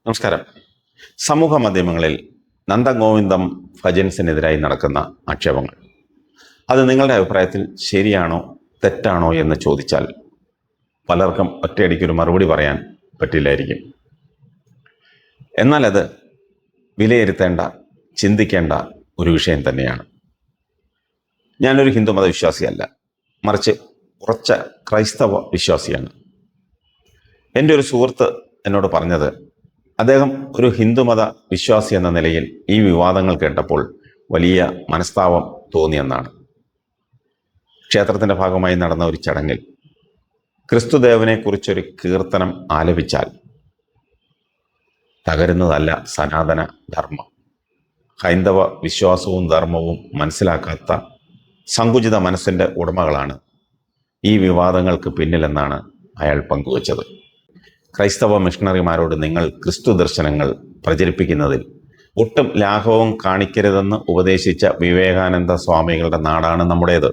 നമസ്കാരം. സമൂഹ മാധ്യമങ്ങളിൽ നന്ദഗോവിന്ദം ഭജൻസിനെതിരായി നടക്കുന്ന ആക്ഷേപങ്ങൾ, അത് നിങ്ങളുടെ അഭിപ്രായത്തിൽ ശരിയാണോ തെറ്റാണോ എന്ന് ചോദിച്ചാൽ പലർക്കും ഒറ്റയടിക്കൊരു മറുപടി പറയാൻ പറ്റില്ലായിരിക്കും. എന്നാൽ അത് വിലയിരുത്തേണ്ട, ചിന്തിക്കേണ്ട ഒരു വിഷയം തന്നെയാണ്. ഞാനൊരു ഹിന്ദുമത വിശ്വാസിയല്ല, മറിച്ച് ഉറച്ച ക്രൈസ്തവ വിശ്വാസിയാണ്. എൻ്റെ ഒരു സുഹൃത്ത് എന്നോട് പറഞ്ഞത്, അദ്ദേഹം ഒരു ഹിന്ദുമത വിശ്വാസി എന്ന നിലയിൽ ഈ വിവാദങ്ങൾ കേട്ടപ്പോൾ വലിയ മനസ്താപം തോന്നിയെന്നാണ്. ക്ഷേത്രത്തിൻ്റെ ഭാഗമായി നടന്ന ഒരു ചടങ്ങിൽ ക്രിസ്തുദേവനെക്കുറിച്ചൊരു കീർത്തനം ആലപിച്ചാൽ തകരുന്നതല്ല സനാതന ധർമ്മം. ഹൈന്ദവ വിശ്വാസവും ധർമ്മവും മനസ്സിലാക്കാത്ത സങ്കുചിത മനസ്സിൻ്റെ ഉടമകളാണ് ഈ വിവാദങ്ങൾക്ക് പിന്നിലെന്നാണ് അയാൾ പങ്കുവച്ചത്. ക്രൈസ്തവ മിഷണറിമാരോട് നിങ്ങൾ ക്രിസ്തു ദർശനങ്ങൾ പ്രചരിപ്പിക്കുന്നതിൽ ഒട്ടും ലാഘവം കാണിക്കരുതെന്ന് ഉപദേശിച്ച വിവേകാനന്ദ സ്വാമികളുടെ നാടാണ് നമ്മുടേത്.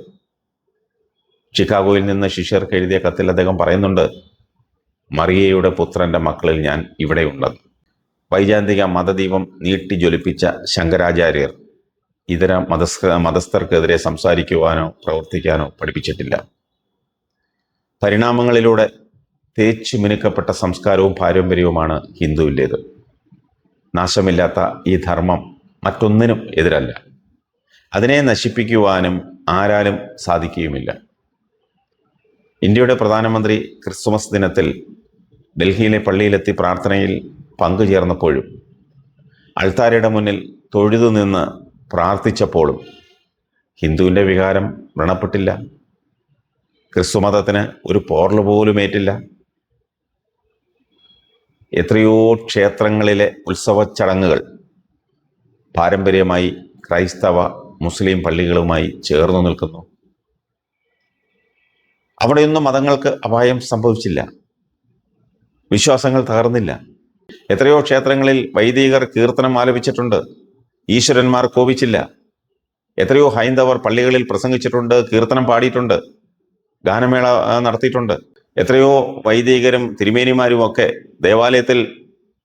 ഷിക്കാഗോയിൽ നിന്ന് ശിഷ്യർക്ക് എഴുതിയ കത്തിൽ അദ്ദേഹം പറയുന്നുണ്ട്, മറിയയുടെ പുത്രന്റെ മക്കളിൽ ഞാൻ ഇവിടെയുണ്ടെന്ന്. വൈജാന്തിക മതദീപം നീട്ടി ജ്വലിപ്പിച്ച ശങ്കരാചാര്യർ ഇതര മതസ്ഥർക്കെതിരെ സംസാരിക്കുവാനോ പ്രവർത്തിക്കാനോ പഠിപ്പിച്ചിട്ടില്ല. പരിണാമങ്ങളിലൂടെ തേച്ചു മിനുക്കപ്പെട്ട സംസ്കാരവും പാരമ്പര്യവുമാണ് ഹിന്ദുവിൻ്റേത്. നാശമില്ലാത്ത ഈ ധർമ്മം മറ്റൊന്നിനും എതിരല്ല. അതിനെ നശിപ്പിക്കുവാനും ആരാലും സാധിക്കുകയുമില്ല. ഇന്ത്യയുടെ പ്രധാനമന്ത്രി ക്രിസ്മസ് ദിനത്തിൽ ഡൽഹിയിലെ പള്ളിയിലെത്തി പ്രാർത്ഥനയിൽ പങ്കുചേർന്നപ്പോഴും അൾത്താരയുടെ മുന്നിൽ തൊഴുതു നിന്ന് പ്രാർത്ഥിച്ചപ്പോഴും ഹിന്ദുവിൻ്റെ വികാരം വ്രണപ്പെട്ടില്ല. ക്രിസ്തുമതത്തിന് ഒരു പോറൽ പോലും ഏറ്റില്ല. എത്രയോ ക്ഷേത്രങ്ങളിലെ ഉത്സവ ചടങ്ങുകൾ പാരമ്പര്യമായി ക്രൈസ്തവ മുസ്ലിം പള്ളികളുമായി ചേർന്നു നിൽക്കുന്നു. അവിടെയൊന്നും മതങ്ങൾക്ക് അപായം സംഭവിച്ചില്ല, വിശ്വാസങ്ങൾ തകർന്നില്ല. എത്രയോ ക്ഷേത്രങ്ങളിൽ വൈദികർ കീർത്തനം ആലപിച്ചിട്ടുണ്ട്, ഈശ്വരന്മാർ കോപിച്ചില്ല. എത്രയോ ഹൈന്ദവർ പള്ളികളിൽ പ്രസംഗിച്ചിട്ടുണ്ട്, കീർത്തനം പാടിയിട്ടുണ്ട്, ഗാനമേള നടത്തിയിട്ടുണ്ട്. എത്രയോ വൈദികരും തിരുമേനിമാരുമൊക്കെ ദേവാലയത്തിൽ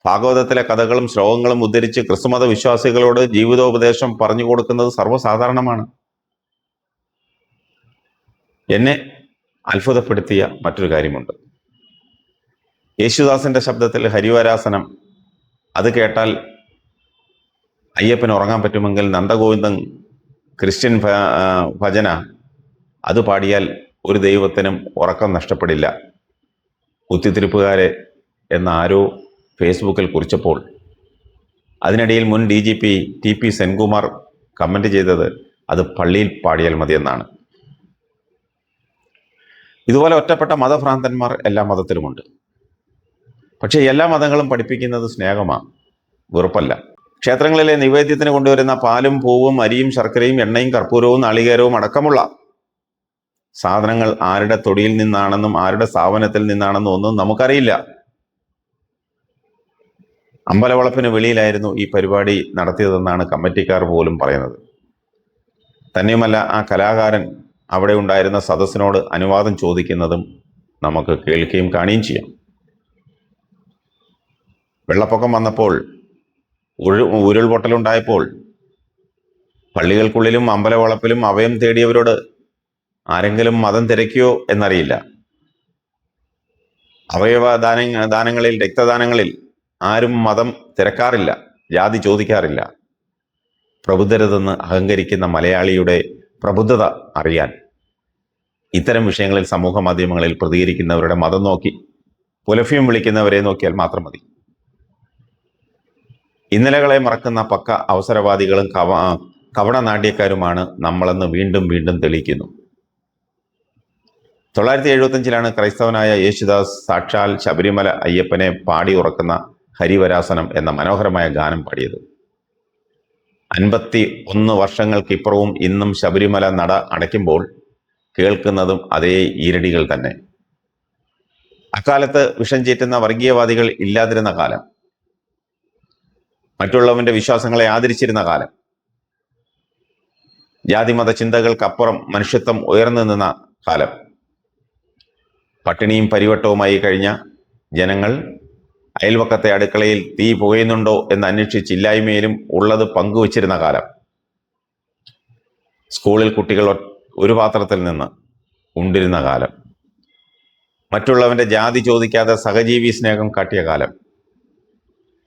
ഭാഗവതത്തിലെ കഥകളും ശ്ലോകങ്ങളും ഉദ്ധരിച്ച് ക്രിസ്തുമത വിശ്വാസികളോട് ജീവിതോപദേശം പറഞ്ഞു കൊടുക്കുന്നത് സർവ്വസാധാരണമാണ്. എന്നെ അത്ഭുതപ്പെടുത്തിയ മറ്റൊരു കാര്യമുണ്ട്. യേശുദാസിന്റെ ശബ്ദത്തിൽ ഹരിവരാസനം, അത് കേട്ടാൽ അയ്യപ്പന് ഉറങ്ങാൻ പറ്റുമെങ്കിൽ നന്ദഗോവിന്ദൻ ക്രിസ്ത്യൻ ഭജന അത് പാടിയാൽ ഒരു ദൈവത്തിനും ഉറക്കം നഷ്ടപ്പെടില്ല, കുത്തിത്തിരിപ്പുകാരെ എന്ന് ആരോ ഫേസ്ബുക്കിൽ കുറിച്ചപ്പോൾ അതിനിടയിൽ മുൻ DGP TP സെൻകുമാർ കമൻ്റ് ചെയ്തത് അത് പള്ളിയിൽ പാടിയാൽ മതിയെന്നാണ്. ഇതുപോലെ ഒറ്റപ്പെട്ട മതഭ്രാന്തന്മാർ എല്ലാ മതത്തിലുമുണ്ട്. പക്ഷേ എല്ലാ മതങ്ങളും പഠിപ്പിക്കുന്നത് സ്നേഹമാണ്, വെറുപ്പല്ല. ക്ഷേത്രങ്ങളിലെ നിവേദ്യത്തിന് കൊണ്ടുവരുന്ന പാലും പൂവും അരിയും ശർക്കരയും എണ്ണയും കർപ്പൂരവും നാളികേരവും അടക്കമുള്ള സാധനങ്ങൾ ആരുടെ തൊടിയിൽ നിന്നാണെന്നും ആരുടെ സ്ഥാപനത്തിൽ നിന്നാണെന്നും ഒന്നും നമുക്കറിയില്ല. അമ്പലവളപ്പിന് വെളിയിലായിരുന്നു ഈ പരിപാടി നടത്തിയതെന്നാണ് കമ്മിറ്റിക്കാർ പോലും പറയുന്നത്. തന്നെയുമല്ല, ആ കലാകാരൻ അവിടെ ഉണ്ടായിരുന്ന സദസ്സിനോട് അനുവാദം ചോദിക്കുന്നതും നമുക്ക് കേൾക്കുകയും കാണുകയും ചെയ്യാം. വെള്ളപ്പൊക്കം വന്നപ്പോൾ, ഉരുൾപൊട്ടലുണ്ടായപ്പോൾ പള്ളികൾക്കുള്ളിലും അമ്പലവളപ്പിലും അഭയം തേടിയവരോട് ആരെങ്കിലും മതം തിരക്കിയോ എന്നറിയില്ല. അവയവ ദാനങ്ങളിൽ, രക്തദാനങ്ങളിൽ ആരും മതം തിരക്കാറില്ല, ജാതി ചോദിക്കാറില്ല. പ്രബുദ്ധരെന്ന് അഹങ്കരിക്കുന്ന മലയാളിയുടെ പ്രബുദ്ധത അറിയാൻ ഇത്തരം വിഷയങ്ങളിൽ സമൂഹ മാധ്യമങ്ങളിൽ പ്രതികരിക്കുന്നവരുടെ മതം നോക്കി പുലഫ്യം വിളിക്കുന്നവരെ നോക്കിയാൽ മാത്രം മതി. ഇന്നലകളെ മറക്കുന്ന പക്ക അവസരവാദികളും കവണ നാട്യക്കാരുമാണ് നമ്മളെന്ന് വീണ്ടും വീണ്ടും തെളിയിക്കുന്നു. 975 ക്രൈസ്തവനായ യേശുദാസ് സാക്ഷാൽ ശബരിമല അയ്യപ്പനെ പാടി ഉറക്കുന്ന ഹരിവരാസനം എന്ന മനോഹരമായ ഗാനം പാടിയത്. 51 വർഷങ്ങൾക്കിപ്പുറവും ഇന്നും ശബരിമല നട അടയ്ക്കുമ്പോൾ കേൾക്കുന്നതും അതേ ഈരടികൾ തന്നെ. അക്കാലത്ത് വിഷം ചീറ്റുന്ന വർഗീയവാദികൾ ഇല്ലാതിരുന്ന കാലം, മറ്റുള്ളവന്റെ വിശ്വാസങ്ങളെ ആദരിച്ചിരുന്ന കാലം, ജാതിമത ചിന്തകൾക്കപ്പുറം മനുഷ്യത്വം ഉയർന്നു നിന്ന കാലം, പട്ടിണിയും പരിവട്ടവുമായി കഴിഞ്ഞ ജനങ്ങൾ അയൽവക്കത്തെ അടുക്കളയിൽ തീ പുകയുന്നുണ്ടോ എന്ന് അന്വേഷിച്ചില്ലായ്മയിലും ഉള്ളത് പങ്കുവച്ചിരുന്ന കാലം, സ്കൂളിൽ കുട്ടികൾ ഒരു പാത്രത്തിൽ നിന്ന് ഉണ്ടിരുന്ന കാലം, മറ്റുള്ളവന്റെ ജാതി ചോദിക്കാതെ സഹജീവി സ്നേഹം കാട്ടിയ കാലം,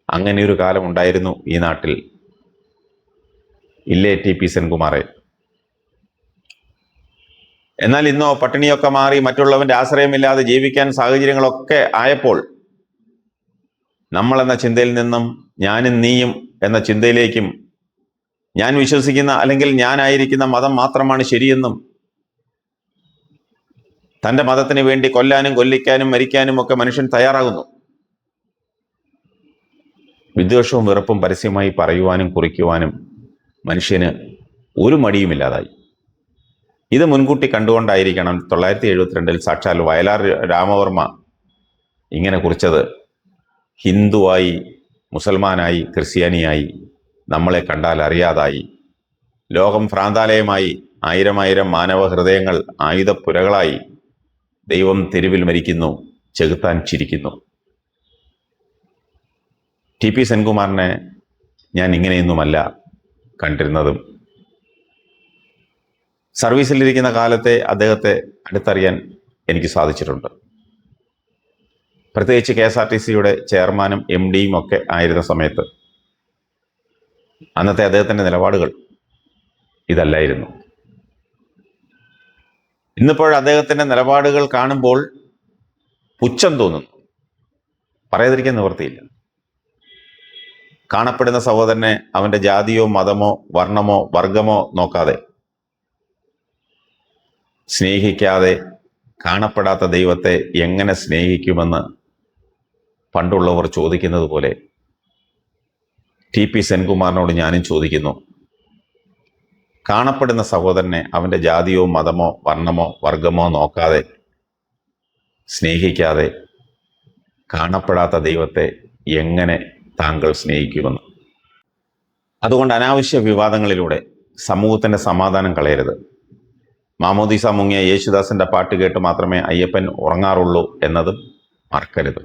അങ്ങനെയൊരു കാലം ഉണ്ടായിരുന്നു ഈ നാട്ടിൽ. ഇല്ലേ TP സെൻകുമാറെ? എന്നാൽ ഇന്നോ പട്ടിണിയൊക്കെ മാറി മറ്റുള്ളവന്റെ ആശ്രയമില്ലാതെ ജീവിക്കാൻ സാഹചര്യങ്ങളൊക്കെ ആയപ്പോൾ നമ്മൾ എന്ന ചിന്തയിൽ നിന്നും ഞാനും നീയും എന്ന ചിന്തയിലേക്കും, ഞാൻ വിശ്വസിക്കുന്ന അല്ലെങ്കിൽ ഞാനായിരിക്കുന്ന മതം മാത്രമാണ് ശരിയെന്നും തന്റെ മതത്തിന് വേണ്ടി കൊല്ലാനും കൊല്ലിക്കാനും മരിക്കാനും ഒക്കെ മനുഷ്യൻ തയ്യാറാകുന്നു. വിദ്വേഷവും വെറുപ്പും പരസ്യമായി പറയുവാനും കുറിക്കുവാനും മനുഷ്യന് ഒരു മടിയുമില്ലാതായി. ഇത് മുൻകൂട്ടി കണ്ടുകൊണ്ടായിരിക്കണം 1972 സാക്ഷാൽ വയലാർ രാമവർമ്മ ഇങ്ങനെ കുറിച്ചത്: ഹിന്ദുവായി, മുസൽമാനായി, ക്രിസ്ത്യാനിയായി, നമ്മളെ കണ്ടാൽ അറിയാതായി, ലോകം ഭ്രാന്താലയമായി, ആയിരം മാനവ ഹൃദയങ്ങൾ ആയുധപ്പുരകളായി, ദൈവം തെരുവിൽ മരിക്കുന്നു, ചെകുത്താൻ ചിരിക്കുന്നു. TP സെൻകുമാറിനെ ഞാൻ ഇങ്ങനെയൊന്നുമല്ല കണ്ടിരുന്നതും. സർവീസിലിരിക്കുന്ന കാലത്തെ അദ്ദേഹത്തെ അടുത്തറിയാൻ എനിക്ക് സാധിച്ചിട്ടുണ്ട്. പ്രത്യേകിച്ച് KSRTCയുടെ ചെയർമാനും MDയും ഒക്കെ ആയിരുന്ന സമയത്ത് അന്നത്തെ അദ്ദേഹത്തിൻ്റെ നിലപാടുകൾ ഇതല്ലായിരുന്നു. ഇന്നിപ്പോൾ അദ്ദേഹത്തിൻ്റെ നിലപാടുകൾ കാണുമ്പോൾ പുച്ഛം തോന്നുന്നു, പറയാതിരിക്കാൻ നിവൃത്തിയില്ല. കാണപ്പെടുന്ന സഹോദരനെ അവൻ്റെ ജാതിയോ മതമോ വർണ്ണമോ വർഗമോ നോക്കാതെ സ്നേഹിക്കാതെ കാണപ്പെടാത്ത ദൈവത്തെ എങ്ങനെ സ്നേഹിക്കുമെന്ന് പണ്ടുള്ളവർ ചോദിക്കുന്നത് പോലെ TP സെൻകുമാറിനോട് ഞാനും ചോദിക്കുന്നു. കാണപ്പെടുന്ന സഹോദരനെ അവൻ്റെ ജാതിയോ മതമോ വർണ്ണമോ വർഗമോ നോക്കാതെ സ്നേഹിക്കാതെ കാണപ്പെടാത്ത ദൈവത്തെ എങ്ങനെ താങ്കൾ സ്നേഹിക്കുമെന്ന്. അതുകൊണ്ട് അനാവശ്യ വിവാദങ്ങളിലൂടെ സമൂഹത്തിൻ്റെ സമാധാനം കളയരുത്. മാമോദീസ മുങ്ങിയ യേശുദാസിൻ്റെ പാട്ട് കേട്ട് മാത്രമേ അയ്യപ്പൻ ഉറങ്ങാറുള്ളൂ എന്നതും മറക്കരുത്.